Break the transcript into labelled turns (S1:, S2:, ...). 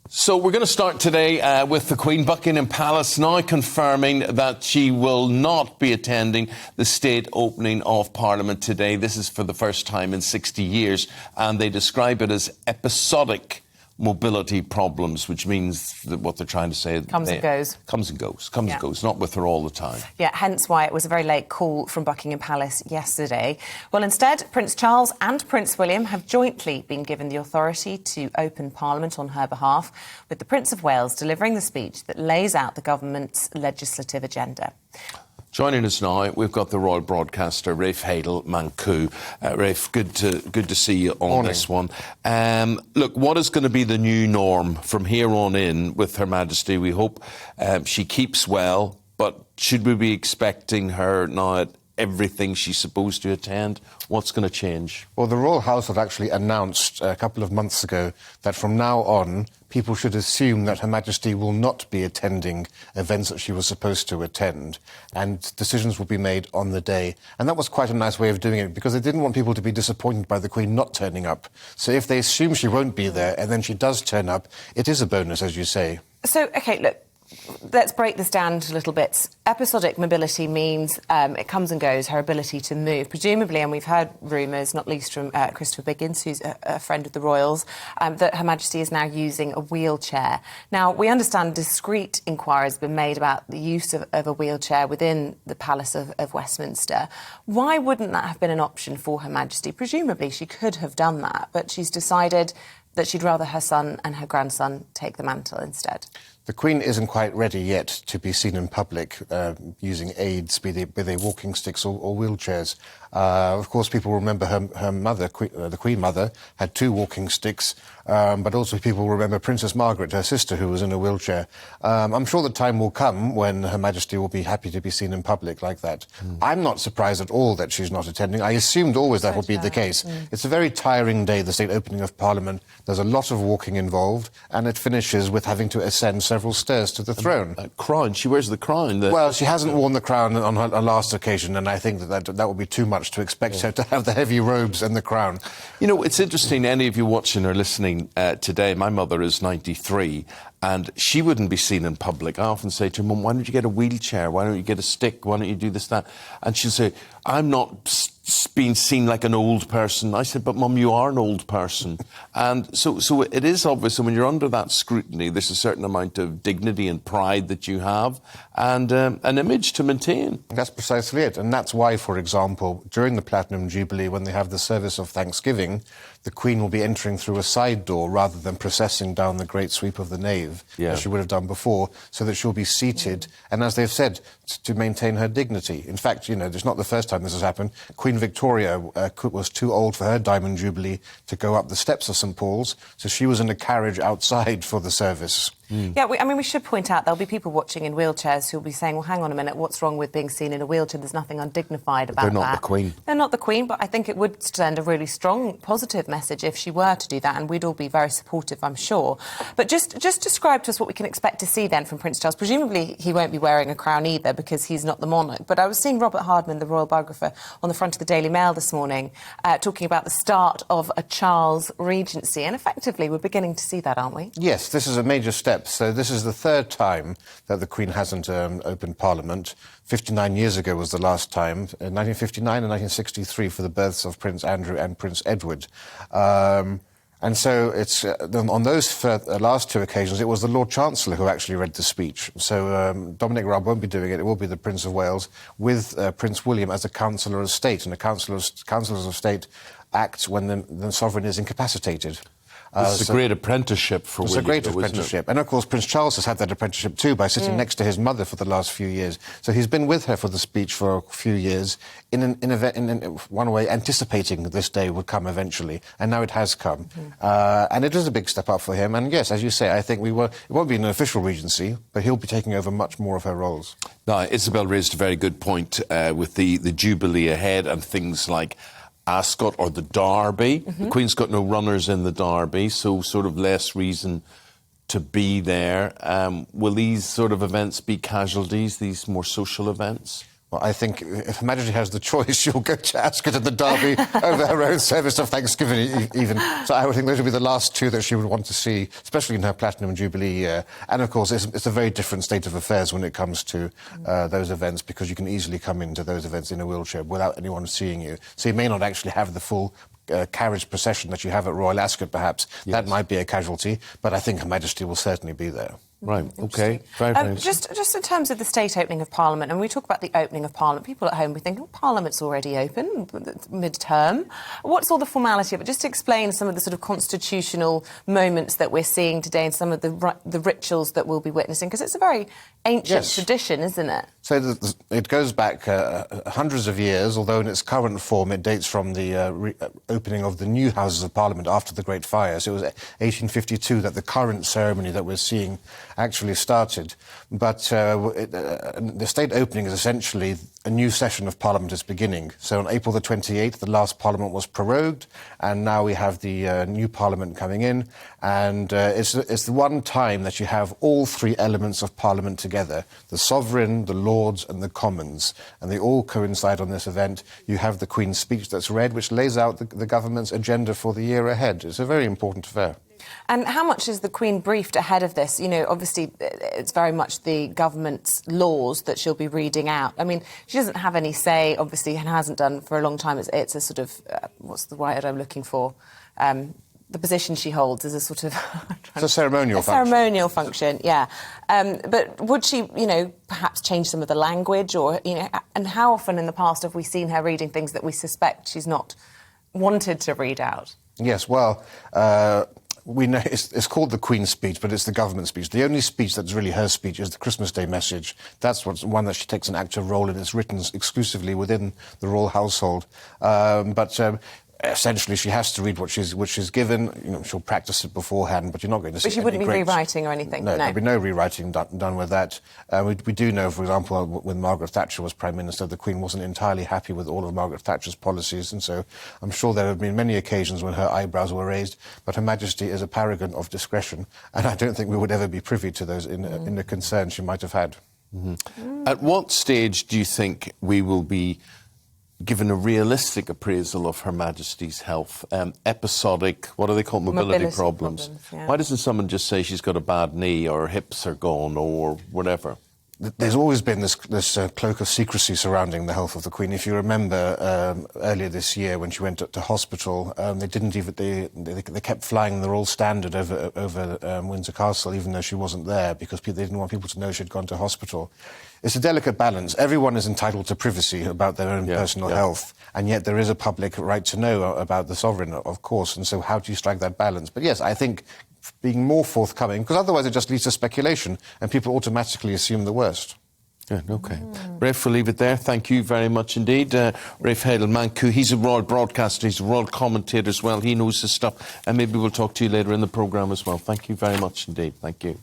S1: So we're going to start today with the Queen. Buckingham Palace now confirming that she will not be attending the state opening of Parliament today. This is for the first time in 60 years, and they describe it as episodic mobility problems, which means that what they're trying to say...
S2: Comes and goes,
S1: not with her all the time.
S2: Yeah, hence why it was a very late call from Buckingham Palace yesterday. Well, instead, Prince Charles and Prince William have jointly been given the authority to open Parliament on her behalf, with the Prince of Wales delivering the speech that lays out the government's legislative agenda.
S1: Joining us now, we've got the royal broadcaster, Rafe Heydel-Mankoo. Rafe, good to see you on this one. Look, what is going to be the new norm from here on in with Her Majesty? We hope she keeps well, but should we be expecting her now at everything she's supposed to attend? What's going to change?
S3: Well, the Royal Household actually announced a couple of months ago that from now on, people should assume that Her Majesty will not be attending events that she was supposed to attend, and decisions will be made on the day. And that was quite a nice way of doing it, because they didn't want people to be disappointed by the Queen not turning up. So if they assume she won't be there and then she does turn up, it is a bonus, as you say.
S2: So, OK, look, let's break this down into little bits. Episodic mobility means it comes and goes, her ability to move. Presumably, and we've heard rumours, not least from Christopher Biggins, who's a friend of the royals, that Her Majesty is now using a wheelchair. Now, we understand discreet inquiries have been made about the use of a wheelchair within the Palace of Westminster. Why wouldn't that have been an option for Her Majesty? Presumably, she could have done that, but she's decided that she'd rather her son and her grandson take the mantle instead.
S3: The Queen isn't quite ready yet to be seen in public using aids, be they walking sticks or wheelchairs. Of course, people remember her mother, the Queen Mother, had two walking sticks, but also people remember Princess Margaret, her sister, who was in a wheelchair. I'm sure the time will come when Her Majesty will be happy to be seen in public like that. I'm not surprised at all that she's not attending. I assumed always that would be the case. It's a very tiring day, the state opening of Parliament. There's a lot of walking involved, and it finishes with having to ascend several stairs to the throne.
S1: Crown, she wears the crown.
S3: Well, she hasn't worn the crown on her last occasion, and I think that would be too much to expect her to have the heavy robes and the crown.
S1: You know, it's interesting, any of you watching or listening today, my mother is 93, and she wouldn't be seen in public. I often say to her, Mum, why don't you get a wheelchair? Why don't you get a stick? Why don't you do this, that? And she'll say, I'm not being seen like an old person. I said, but Mum, you are an old person. And so it is obvious, and when you're under that scrutiny, there's a certain amount of dignity and pride that you have, and an image to maintain.
S3: That's precisely it. And that's why, for example, during the Platinum Jubilee, when they have the service of Thanksgiving, the Queen will be entering through a side door rather than processing down the great sweep of the nave, as she would have done before, so that she'll be seated, and as they've said, to maintain her dignity. In fact, you know, it's not the first time this has happened. Queen Victoria was too old for her Diamond Jubilee to go up the steps of St Paul's, so she was in a carriage outside for the service.
S2: Yeah, we should point out there'll be people watching in wheelchairs who'll be saying, well, hang on a minute, what's wrong with being seen in a wheelchair? There's nothing undignified about that.
S1: They're not the Queen.
S2: They're not the Queen, but I think it would send a really strong, positive message if she were to do that, and we'd all be very supportive, I'm sure. But just describe to us what we can expect to see then from Prince Charles. Presumably he won't be wearing a crown either, because he's not the monarch. But I was seeing Robert Hardman, the royal biographer, on the front of the Daily Mail this morning, talking about the start of a Charles regency, and effectively we're beginning to see that, aren't we?
S3: Yes, this is a major step. So this is the third time that the Queen hasn't opened Parliament. 59 years ago was the last time, 1959 and 1963 for the births of Prince Andrew and Prince Edward. And so it's on those last two occasions, it was the Lord Chancellor who actually read the speech. So Dominic Raab won't be doing it. It will be the Prince of Wales with Prince William as a Councillor of State. And the Councillors of State act when the sovereign is incapacitated.
S1: This is a great apprenticeship for William.
S3: It's a great apprenticeship. And, of course, Prince Charles has had that apprenticeship, too, by sitting next to his mother for the last few years. So he's been with her for the speech for a few years, in one way, anticipating this day would come eventually. And now it has come. And it is a big step up for him. And, yes, as you say, I think it won't be an official regency, but he'll be taking over much more of her roles.
S1: Now, Isabel raised a very good point with the Jubilee ahead and things like Ascot or the Derby. The Queen's got no runners in the Derby, so sort of less reason to be there. Will these sort of events be casualties, these more social events?
S3: Well, I think if Her Majesty has the choice, she'll go to Ascot and the Derby over her own service of Thanksgiving even. So I would think those would be the last two that she would want to see, especially in her Platinum Jubilee year. And, of course, it's a very different state of affairs when it comes to those events, because you can easily come into those events in a wheelchair without anyone seeing you. So you may not actually have the full carriage procession that you have at Royal Ascot, perhaps. Yes. That might be a casualty, but I think Her Majesty will certainly be there.
S1: Right, OK. Very
S2: just in terms of the state opening of Parliament, and we talk about the opening of Parliament, people at home, we think, oh, Parliament's already open, mid-term. What's all the formality of it? Just to explain some of the sort of constitutional moments that we're seeing today and some of the rituals that we'll be witnessing, because it's a very ancient tradition, isn't it?
S3: So it goes back hundreds of years, although in its current form it dates from the opening of the new Houses of Parliament after the Great Fire. So it was 1852 that the current ceremony that we're seeing actually started. But the state opening is essentially a new session of Parliament is beginning. So on April the 28th, the last Parliament was prorogued, and now we have the new Parliament coming in. And it's the one time that you have all three elements of Parliament together, the Sovereign, the Lords and the Commons. And they all coincide on this event. You have the Queen's speech that's read, which lays out the government's agenda for the year ahead. It's a very important affair.
S2: And how much is the Queen briefed ahead of this? You know, obviously, it's very much the government's laws that she'll be reading out. I mean, she doesn't have any say, obviously, and hasn't done for a long time. It's a sort of, what's the word I'm looking for? The position she holds is a sort of...
S3: It's a ceremonial function.
S2: Ceremonial function, yeah. But would she, you know, perhaps change some of the language, or, you know, and how often in the past have we seen her reading things that we suspect she's not wanted to read out?
S3: Yes, well... we know it's called the Queen's speech, but it's the government speech. The only speech that's really her speech is the Christmas Day message. That's one that she takes an active role in. It's written exclusively within the royal household. Essentially, she has to read what she's given. You know, she'll practice it beforehand, but you're not going to see.
S2: But she wouldn't be rewriting or anything.
S3: No, there'll be no rewriting done with that. We do know, for example, when Margaret Thatcher was Prime Minister, the Queen wasn't entirely happy with all of Margaret Thatcher's policies, and so I'm sure there have been many occasions when her eyebrows were raised. But Her Majesty is a paragon of discretion, and I don't think we would ever be privy to those in the concern she might have had.
S1: Mm-hmm. At what stage do you think we will be given a realistic appraisal of Her Majesty's health? Episodic, what do they call mobility problems? Yeah. Why doesn't someone just say she's got a bad knee or her hips are gone or whatever?
S3: There's always been this cloak of secrecy surrounding the health of the Queen. If you remember earlier this year when she went to hospital, they kept flying the Royal Standard over Windsor Castle, even though she wasn't there, because they didn't want people to know she'd gone to hospital. It's a delicate balance. Everyone is entitled to privacy about their own personal health, and yet there is a public right to know about the Sovereign, of course, and so how do you strike that balance? But yes, I think being more forthcoming, because otherwise it just leads to speculation and people automatically assume the worst.
S1: Yeah, OK. Rafe, we'll leave it there. Thank you very much indeed. Rafe Heydel-Mankoo, he's a royal broadcaster, he's a royal commentator as well. He knows his stuff, and maybe we'll talk to you later in the programme as well. Thank you very much indeed. Thank you.